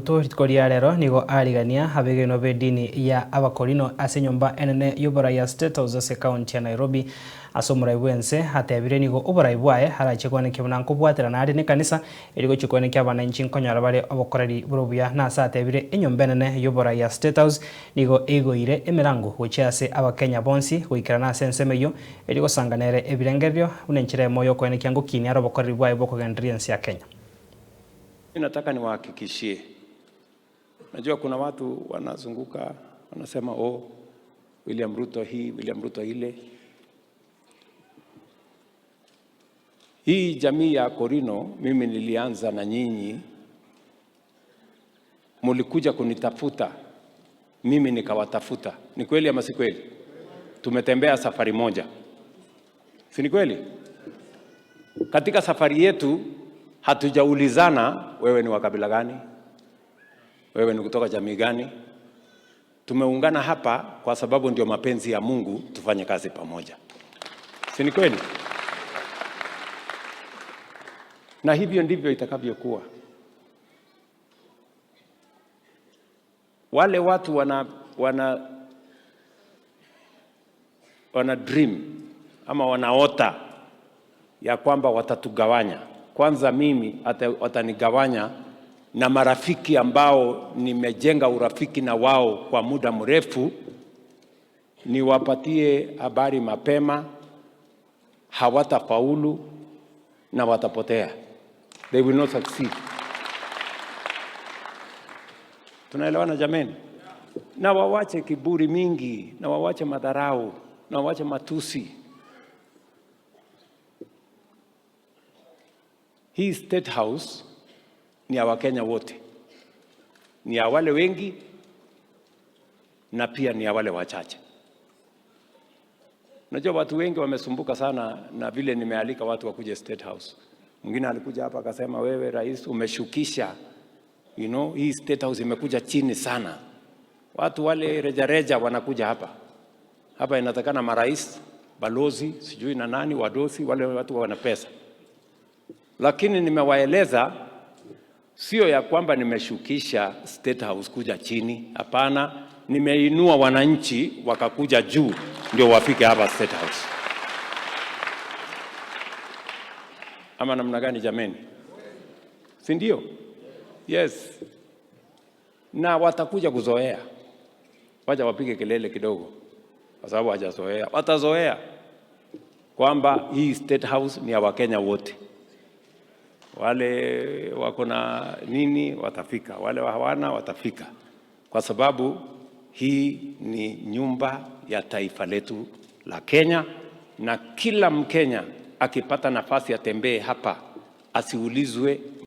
gatatu rikoria rero nigo arigania habegeno bedini ya abakorino ase nyumba enene yobora ya State House ase county ya Nairobi asomura ibwense hatebire nigo oborai bwae harache kwaneke buna nkobwatera na ari ne kanisa erigo chikwaneke abananchi nkonyara bare obokoreri burobuya na asa atebire enyumba enene yobora ya State House nigo egoire emirango goche ase abakenya bonsi goikira na sensemeyo erigo sanganere ebirengerio unenchire moyo kwaneke ngokini aro obokoreri bwae bokogenderia nsi ya Kenya. Nataka niwahakikishie, najua kuna watu wanazunguka wanasema William Ruto hii, William Ruto ile. Hii jamii ya Korino, mimi nilianza na nyinyi, mulikuja kunitafuta, mimi nikawatafuta. Ni kweli ama si kweli? Tumetembea safari moja, si ni kweli? Katika safari yetu hatujaulizana wewe ni wa kabila gani, wewe ni kutoka jamii gani. Tumeungana hapa kwa sababu ndio mapenzi ya Mungu tufanye kazi pamoja, si ni kweli? Na hivyo ndivyo itakavyokuwa. Wale watu wana dream ama wanaota ya kwamba watatugawanya. Kwanza mimi watanigawanya na marafiki ambao nimejenga urafiki na wao kwa muda mrefu, niwapatie habari mapema, hawatafaulu na watapotea. They will not succeed. Tunaelewana jameni? Na wawache kiburi mingi, na wawache madharau, na wawache matusi. Hii State House ni ya Wakenya wote, ni ya wale wengi na pia ni ya wale wachache. Unajua watu wengi wamesumbuka sana na vile nimealika watu wakuje State House. Mwingine alikuja hapa akasema, wewe rais umeshukisha, hii State House imekuja chini sana. Watu wale reja wanakuja hapa. Hapa inatakana marais, balozi, sijui na nani, wadosi, wale watu wana pesa. Lakini nimewaeleza sio ya kwamba nimeshukisha State House kuja chini. Hapana, nimeinua wananchi wakakuja juu ndio wafike hapa State House. Ama namna gani jameni? Si ndio? Yes. Na watakuja kuzoea. Wacha wapige kelele kidogo, kwa sababu hawajazoea. Watazoea kwamba hii State House ni ya Wakenya wote. Wale wako na nini watafika, wale hawana watafika, kwa sababu hii ni nyumba ya taifa letu la Kenya, na kila Mkenya akipata nafasi atembee hapa asiulizwe